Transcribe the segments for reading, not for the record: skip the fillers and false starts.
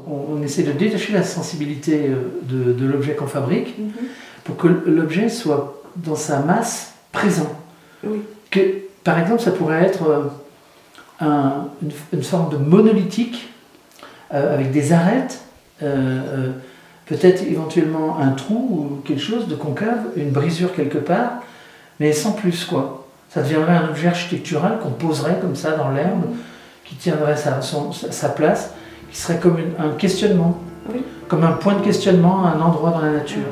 On essaie de détacher la sensibilité de l'objet qu'on fabrique pour que l'objet soit dans sa masse présent. Oui. Que, par exemple, ça pourrait être une forme de monolithique avec des arêtes, peut-être éventuellement un trou ou quelque chose de concave, une brisure quelque part, mais sans plus, quoi. Ça deviendrait un objet architectural qu'on poserait comme ça dans l'herbe, qui tiendrait sa place, qui serait comme un questionnement, comme un point de questionnement à un endroit dans la nature.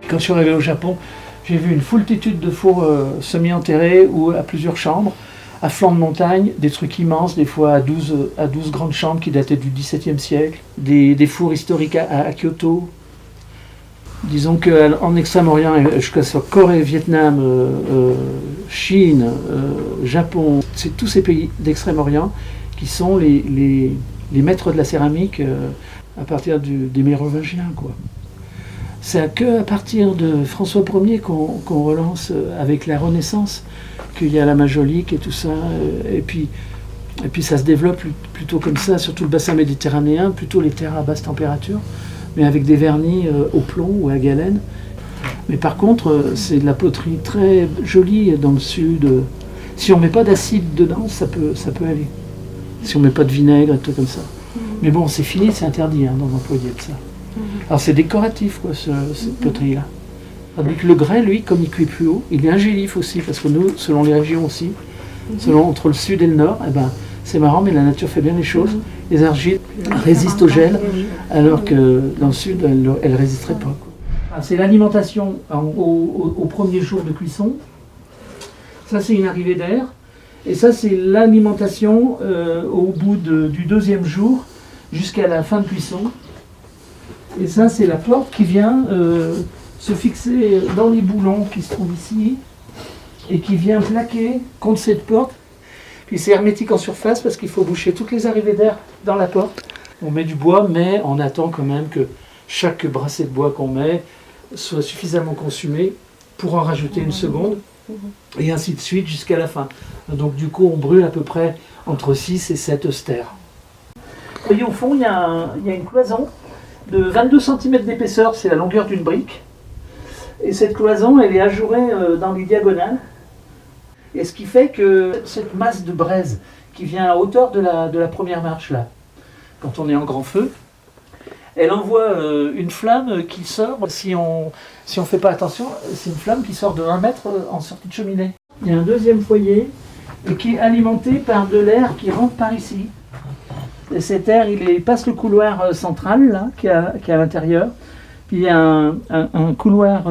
Quand je suis arrivé au Japon, j'ai vu une foultitude de fours semi-enterrés ou à plusieurs chambres, à flanc de montagne, des trucs immenses, des fois à 12 grandes chambres qui dataient du XVIIe siècle, des fours historiques à Kyoto. Disons qu'en Extrême-Orient, jusqu'à Corée, Vietnam, Chine, Japon, c'est tous ces pays d'Extrême-Orient qui sont les maîtres de la céramique à partir des Mérovingiens, quoi. C'est qu'à partir de François Ier qu'on relance avec la Renaissance, qu'il y a la majolique et tout ça, et puis ça se développe plutôt comme ça, surtout le bassin méditerranéen, plutôt les terres à basse température, mais avec des vernis au plomb ou à galène. Mais par contre, c'est de la poterie très jolie dans le sud. Si on ne met pas d'acide dedans, ça peut aller. Si on ne met pas de vinaigre, et tout comme ça. Mais bon, c'est fini, c'est interdit d'en employer de ça. Alors c'est décoratif, quoi, cette poterie-là. Tandis que le grès, lui, comme il cuit plus haut, il est ingélif aussi, parce que nous, selon les régions aussi, entre le sud et le nord, eh ben, c'est marrant, mais la nature fait bien les choses. Les argiles résistent au gel, alors que dans le sud, elles ne résisteraient pas, quoi. C'est l'alimentation au premier jour de cuisson. Ça, c'est une arrivée d'air. Et ça, c'est l'alimentation au bout du deuxième jour, jusqu'à la fin de cuisson. Et ça, c'est la porte qui vient se fixer dans les boulons qui se trouvent ici et qui vient plaquer contre cette porte. Puis c'est hermétique en surface parce qu'il faut boucher toutes les arrivées d'air dans la porte. On met du bois, mais on attend quand même que chaque brassée de bois qu'on met soit suffisamment consumé pour en rajouter une seconde, et ainsi de suite jusqu'à la fin. Donc du coup, on brûle à peu près entre 6 et 7 austères. Vous voyez, au fond, il y a une cloison de 22 cm d'épaisseur, c'est la longueur d'une brique. Et cette cloison, elle est ajourée dans les diagonales. Et ce qui fait que cette masse de braise qui vient à hauteur de la première marche, là, quand on est en grand feu, elle envoie une flamme qui sort, si on fait pas attention, c'est une flamme qui sort de 1 mètre en sortie de cheminée. Il y a un deuxième foyer et qui est alimenté par de l'air qui rentre par ici. Et cet air, il passe le couloir central, là, qui est à l'intérieur. Puis il y a un couloir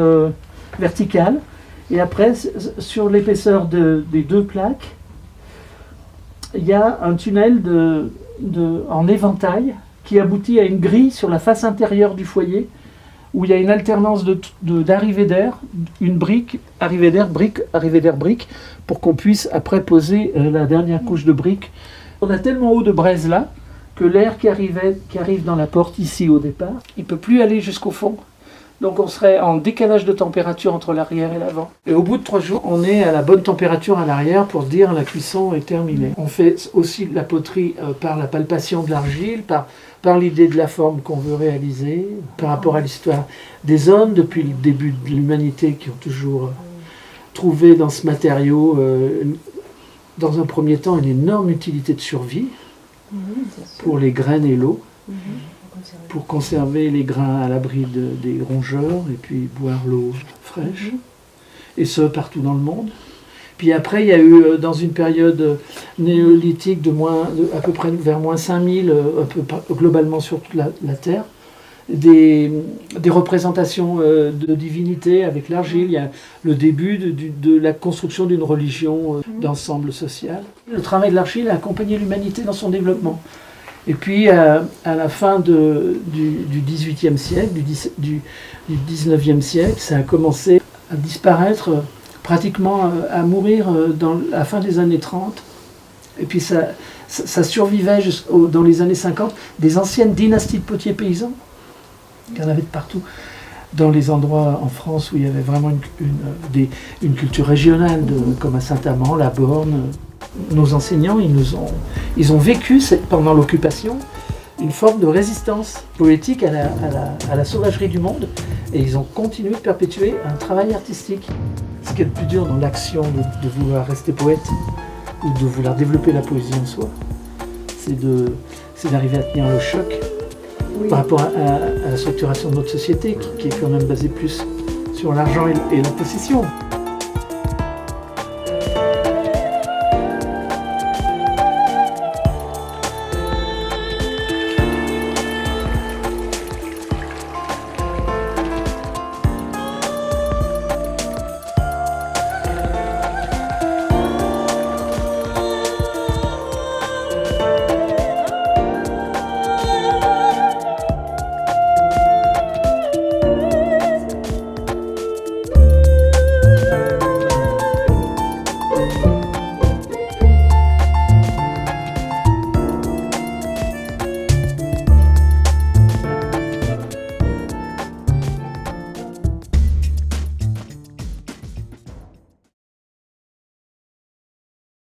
vertical. Et après, sur l'épaisseur des 2 plaques, il y a un tunnel en éventail qui aboutit à une grille sur la face intérieure du foyer, où il y a une alternance d'arrivée d'air, une brique, arrivée d'air, brique, pour qu'on puisse après poser la dernière couche de briques. On a tellement haut de braise là, que l'air qui arrive dans la porte ici au départ, il ne peut plus aller jusqu'au fond. Donc on serait en décalage de température entre l'arrière et l'avant. Et au bout de 3 jours, on est à la bonne température à l'arrière pour se dire la cuisson est terminée. On fait aussi de la poterie par la palpation de l'argile, par l'idée de la forme qu'on veut réaliser, par rapport à l'histoire des hommes depuis le début de l'humanité qui ont toujours trouvé dans ce matériau, dans un premier temps, une énorme utilité de survie pour les graines et l'eau. Pour conserver les grains à l'abri des rongeurs et puis boire l'eau fraîche, et ce partout dans le monde. Puis après, il y a eu, dans une période néolithique à peu près vers moins 5000, un peu globalement sur toute la Terre, des représentations de divinités avec l'argile. Il y a le début de la construction d'une religion d'ensemble social. Le travail de l'argile a accompagné l'humanité dans son développement. Et puis, à la fin du XVIIIe siècle, du XIXe siècle, ça a commencé à disparaître, pratiquement à mourir dans la fin des années 30. Et puis, ça survivait dans les années 50, des anciennes dynasties de potiers paysans Il y en avait de partout. Dans les endroits en France où il y avait vraiment une culture régionale, comme à Saint-Amand, la Borne, nos enseignants, ils ont vécu pendant l'occupation une forme de résistance poétique à la sauvagerie du monde, et ils ont continué de perpétuer un travail artistique. Ce qui est le plus dur dans l'action de vouloir rester poète ou de vouloir développer la poésie en soi, c'est d'arriver à tenir le choc par rapport à la structuration de notre société qui est quand même basée plus sur l'argent et la possession.